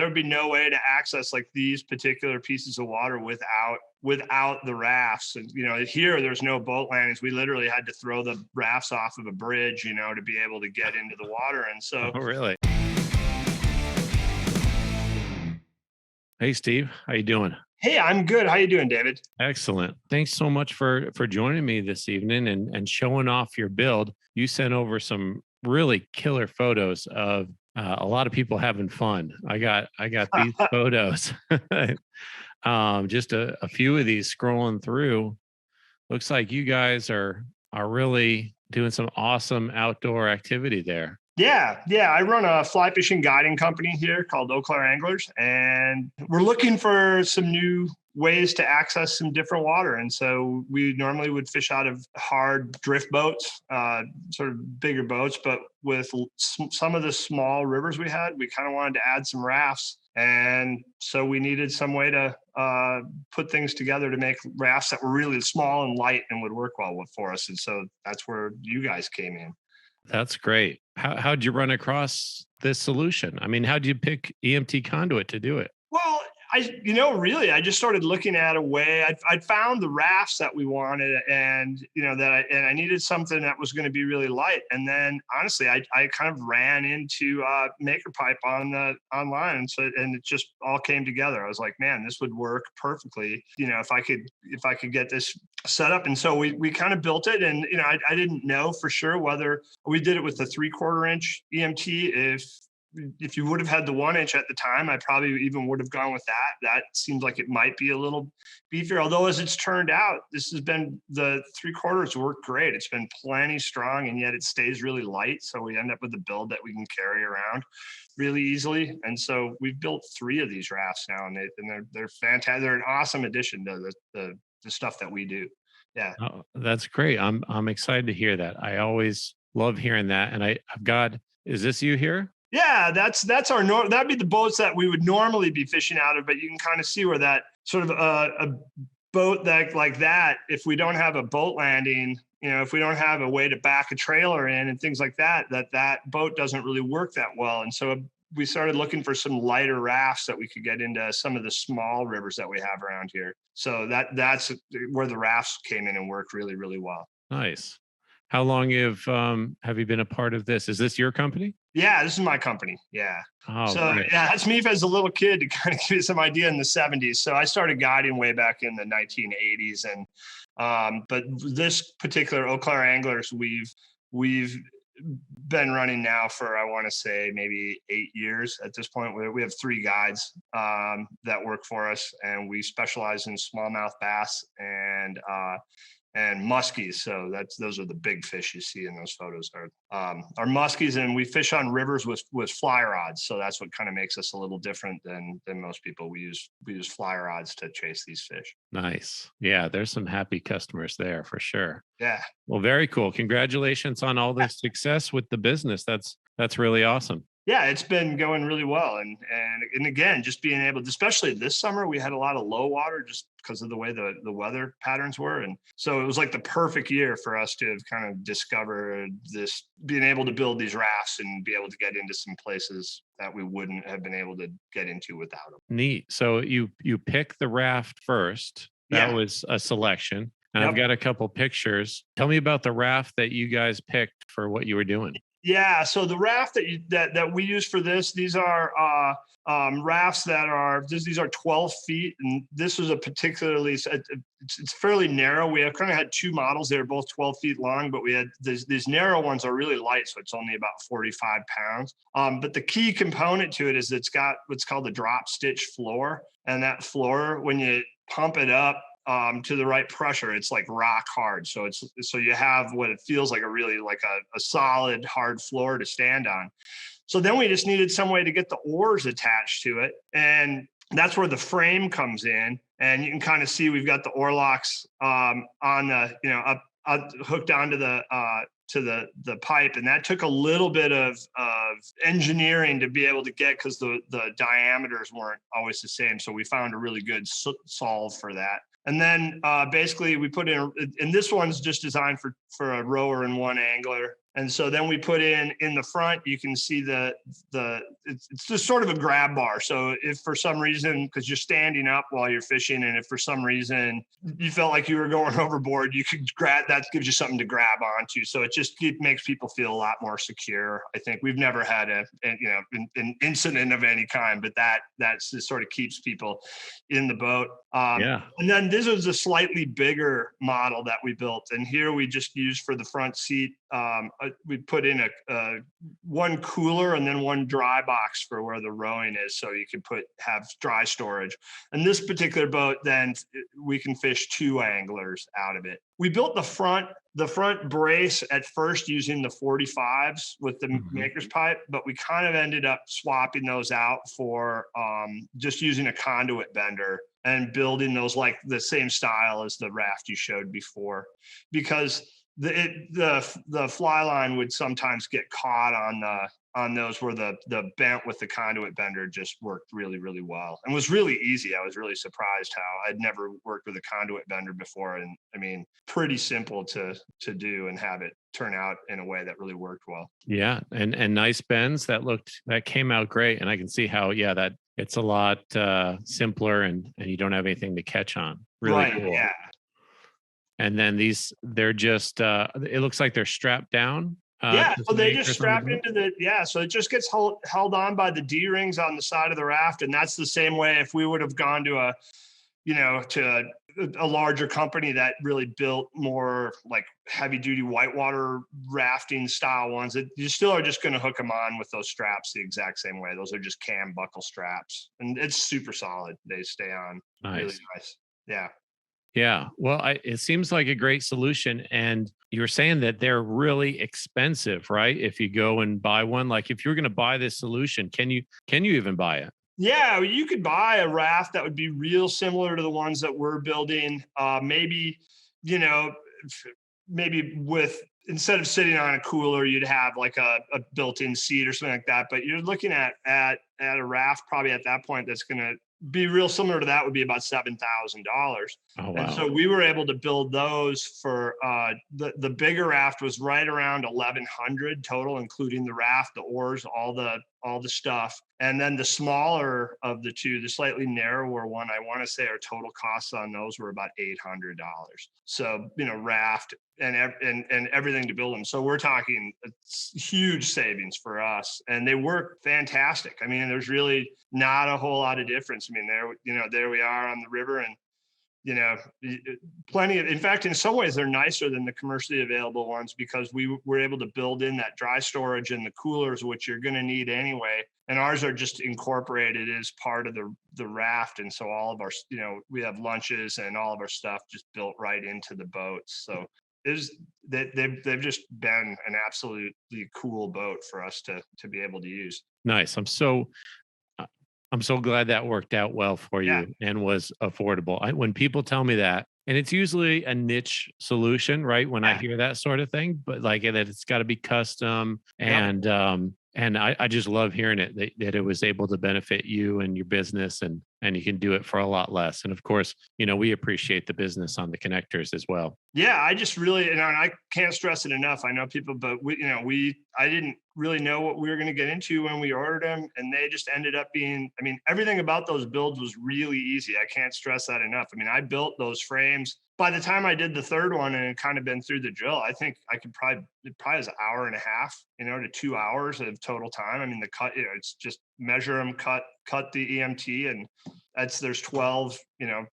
would be no way to access like these particular pieces of water without the rafts. And, here there's no boat landings. We literally had to throw the rafts off of a bridge, to be able to get into the water. And so, Oh, really? Hey, Steve, how you doing? hey, I'm good. How you doing, David? Excellent. Thanks so much for joining me this evening and showing off your build. You sent over some really killer photos of a lot of people having fun. I got these photos. Just a few of these scrolling through. Looks like you guys are really doing some awesome outdoor activity there. Yeah. I run a fly fishing guiding company here called Eau Claire Anglers, and we're looking for some new ways to access some different water. And so we normally would fish out of hard drift boats, sort of bigger boats, but with some of the small rivers we had, we kind of wanted to add some rafts. And so we needed some way to put things together to make rafts that were really small and light and would work well for us. And so that's where you guys came in. That's great. How'd you run across this solution? I mean, how'd you pick EMT Conduit to do it? Well, really, I just started looking at a way. I'd found the rafts that we wanted, and I needed something that was going to be really light. And then, honestly, I kind of ran into MakerPipe online, and it just all came together. I was like, man, this would work perfectly. If I could get this set up. And so we kind of built it, and I didn't know for sure whether we did it with the 3/4 inch EMT. If you would have had the 1 inch at the time, I probably even would have gone with that. That seems like it might be a little beefier. Although, as it's turned out, this has been the 3/4 work great. It's been plenty strong, and yet it stays really light. So we end up with a build that we can carry around really easily. And so we've built 3 of these rafts now, and they're fantastic. They're an awesome addition to the stuff that we do. Yeah. Oh, that's great. I'm excited to hear that. I always love hearing that. And I've got, is this you here? Yeah, that's our that'd be the boats that we would normally be fishing out of, but you can kind of see where that sort of a boat that like that, if we don't have a boat landing, if we don't have a way to back a trailer in and things like that boat doesn't really work that well. And so we started looking for some lighter rafts that we could get into some of the small rivers that we have around here. So that's where the rafts came in and worked really, really well. Nice. How long have you been a part of this? Is this your company? Yeah, this is my company. Yeah. Oh, So great. yeah, that's me as a little kid, to kind of give you some idea, in the 70s. So I started guiding way back in the 1980s. And but this particular Eau Claire Anglers, we've been running now for, I want to say, maybe 8 years at this point. We have 3 guides that work for us, and we specialize in smallmouth bass and muskies. So those are the big fish you see in those photos are muskies, and we fish on rivers with fly rods. So that's what kind of makes us a little different than most people. We use fly rods to chase these fish. Nice. Yeah, there's some happy customers there for sure. Yeah. Well, very cool. Congratulations on all the success with the business. That's really awesome. Yeah, it's been going really well. And again, just being able to, especially this summer, we had a lot of low water just because of the way the weather patterns were. And so it was like the perfect year for us to have kind of discovered this, being able to build these rafts and be able to get into some places that we wouldn't have been able to get into without them. Neat. So you pick the raft first. That was a selection. And I've got a couple pictures. Tell me about the raft that you guys picked for what you were doing. Yeah, so the raft that we use for this, these are rafts these are 12 feet, and this is a particularly it's fairly narrow. We have kind of had 2 models. They're both 12 feet long, but we had these narrow ones are really light, so it's only about 45 pounds. But the key component to it is it's got what's called a drop stitch floor, and that floor, when you pump it up to the right pressure, it's like rock hard. So you have what it feels like a solid hard floor to stand on. So then we just needed some way to get the oars attached to it. And that's where the frame comes in. And you can kind of see we've got the oar locks on the, up hooked onto the pipe. And that took a little bit of engineering to be able to get, because the diameters weren't always the same. So we found a really good solve for that. And then basically we put in, and this one's just designed for a rower and one angler. And so then we put in the front, you can see it's just sort of a grab bar. So if for some reason, because you're standing up while you're fishing, and if for some reason you felt like you were going overboard, you could grab, that gives you something to grab onto. So it makes people feel a lot more secure. I think we've never had an incident of any kind, but that just sort of keeps people in the boat. And then this is a slightly bigger model that we built. And here we just used for the front seat. We put in a one cooler and then one dry box for where the rowing is. So you could have dry storage. And this particular boat, then we can fish 2 anglers out of it. We built the front brace at first using the 45s with the maker's pipe, but we kind of ended up swapping those out for just using a conduit bender and building those like the same style as the Raft you showed before, because the fly line would sometimes get caught on those where the bent with the conduit bender just worked really, really well and was really easy. I was really surprised how I'd never worked with a conduit bender before. And I mean, pretty simple to do and have it turn out in a way that really worked well. Yeah. And nice bends that came out great. And I can see how, that it's a lot simpler and you don't have anything to catch on. Really cool. Yeah. And then they're just, it looks like they're strapped down. So they just strap into so it just gets held on by the D-rings on the side of the raft. And that's the same way if we would have gone to a larger company that really built more like heavy duty whitewater rafting style ones, you still are just going to hook them on with those straps the exact same way. Those are just cam buckle straps and it's super solid. They stay on. Nice. Really nice. Yeah. Yeah. Well, it seems like a great solution. And you were saying that they're really expensive, right? If you go and buy one, like if you're going to buy this solution, can you even buy it? Yeah, you could buy a raft that would be real similar to the ones that we're building. Maybe with, instead of sitting on a cooler, you'd have like a built-in seat or something like that. But you're looking at a raft probably at that point that's going to be real similar to that, would be about $7,000. Oh, wow. And so we were able to build those for the bigger raft was right around 1,100 total, including the raft, the oars, all the stuff. And then the smaller of the two, the slightly narrower one, I want to say our total costs on those were about $800. So, raft and everything to build them. So we're talking huge savings for us, and they work fantastic. I mean, there's really not a whole lot of difference. I mean, there we are on the river, and plenty of, in fact, in some ways they're nicer than the commercially available ones because we were able to build in that dry storage and the coolers, which you're going to need anyway. And ours are just incorporated as part of the raft. And so all of our, we have lunches and all of our stuff just built right into the boats. So they've just been an absolutely cool boat for us to be able to use. Nice. I'm so glad that worked out well for you and was affordable. When people tell me that, and it's usually a niche solution, right? When I hear that sort of thing, but like that it's got to be custom and I just love hearing it that it was able to benefit you and your business and you can do it for a lot less. And of course, we appreciate the business on the connectors as well. Yeah, I just really, and I can't stress it enough. I know people, but I didn't really know what we were going to get into when we ordered them, and they just ended up being, I mean, everything about those builds was really easy. I can't stress that enough. I mean, I built those frames. By the time I did the third one and it kind of been through the drill, I think I could it probably was an hour and a half, to 2 hours of total time. I mean, the cut, it's just measure them, cut the EMT, and there's 12,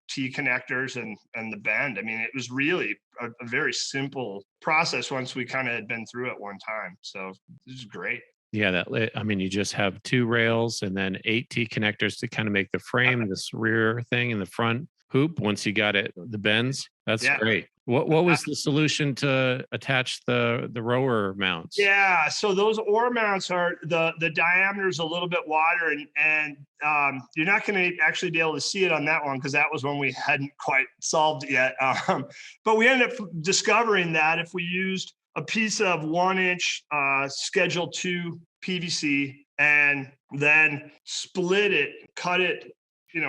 T connectors and the bend. I mean, it was really a very simple process once we kind of had been through it one time. So this is great. Yeah, you just have 2 rails and then 8 T connectors to kind of make the frame, this rear thing in the front hoop. Once you got it, the bends, that's great. What was the solution to attach the rower mounts? Yeah, so those oar mounts are the diameter is a little bit wider, and you're not going to actually be able to see it on that one because that was when we hadn't quite solved it yet. But we ended up discovering that if we used a piece of 1-inch Schedule 2 PVC and then split it, cut it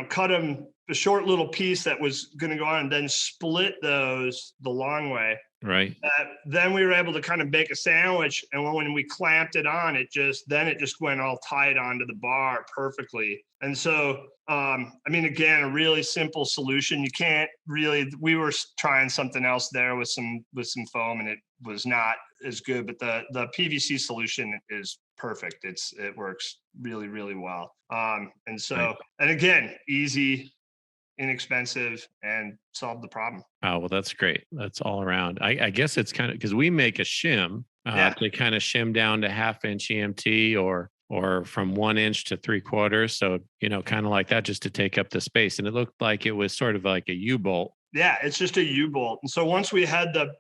cut them a short little piece that was going to go on, and then split those the long way. Right. Then we were able to kind of bake a sandwich, and when we clamped it on, it just went all tight onto the bar perfectly. And so, again, a really simple solution. You can't really. We were trying something else there with some foam, and it was not as good. But the PVC solution is perfect. It works really, really well. And so, Right. and again, easy, inexpensive, and solve the problem. Oh, well, that's great. That's all around. I guess it's kind of because we make a shim to kind of shim down to 1/2 inch EMT or from 1 inch to 3/4. So, kind of like that, just to take up the space. And it looked like it was sort of like a U-bolt. Yeah, it's just a U-bolt. And so once we had the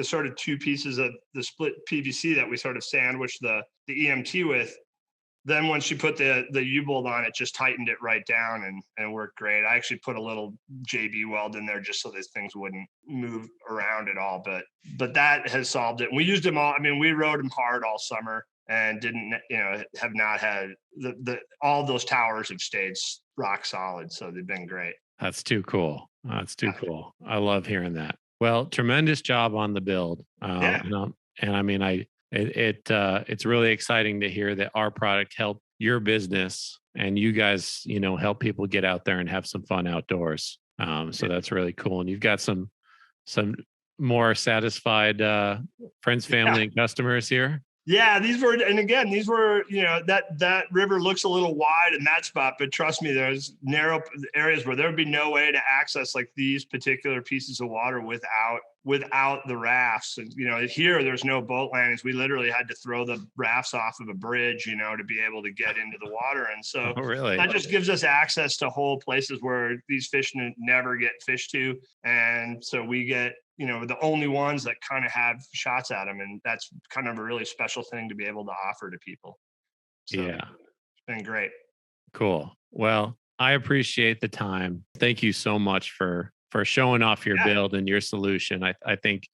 sort of two pieces of the split PVC that we sort of sandwiched the EMT with, then once you put the U-bolt on, it just tightened it right down and worked great. I actually put a little JB weld in there just so these things wouldn't move around at all. But that has solved it. And we used them all. We rode them hard all summer and didn't, have not had all those towers have stayed rock solid. So they've been great. That's too cool. That's too cool. I love hearing that. Well, tremendous job on the build. It's really exciting to hear that our product helped your business and you guys, help people get out there and have some fun outdoors. So that's really cool. And you've got some more satisfied friends, family, and customers here. Yeah, these were, that river looks a little wide in that spot, but trust me, there's narrow areas where there would be no way to access like these particular pieces of water without the rafts. And, here there's no boat landings. We literally had to throw the rafts off of a bridge, to be able to get into the water. And so really? That just gives us access to whole places where these fish never get fished to. And so we get, the only ones that kind of have shots at them. And that's kind of a really special thing to be able to offer to people. So yeah, it's been great. Cool. Well, I appreciate the time. Thank you so much for showing off your build and your solution. I think,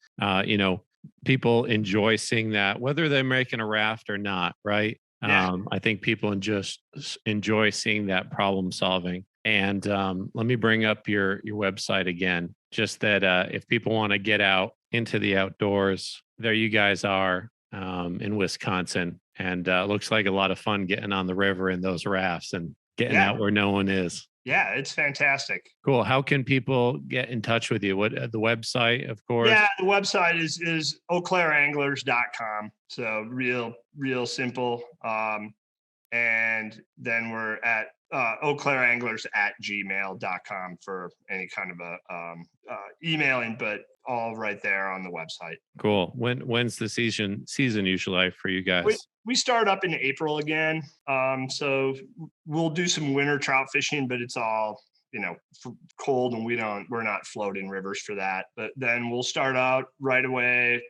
people enjoy seeing that, whether they're making a raft or not, right? Yeah. I think people just enjoy seeing that problem solving. And let me bring up your website again, just that if people want to get out into the outdoors, there you guys are in Wisconsin. And looks like a lot of fun getting on the river in those rafts and getting out where no one is. Yeah, it's fantastic. Cool. How can people get in touch with you? What the website, of course? Yeah, the website is eauclairanglers.com. So real simple. And then we're at eauclairanglers@gmail.com for any kind of a emailing, but all right there on the website. Cool. When's the season usually for you guys? We start up in April again. So we'll do some winter trout fishing, but it's all, cold, and we're not floating rivers for that. But then we'll start out right away,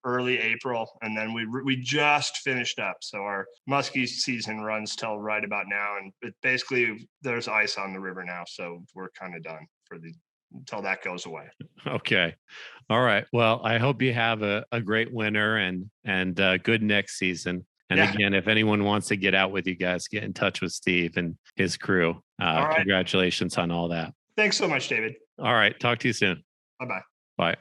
early April, and then we just finished up. So our muskie season runs till right about now, and basically there's ice on the river now, so we're kind of done until that goes away. Okay. All right. Well, I hope you have a great winter and good next season. And again, if anyone wants to get out with you guys, get in touch with Steve and his crew. Congratulations on all that. Thanks so much, David. All right. Talk to you soon. Bye-bye. Bye.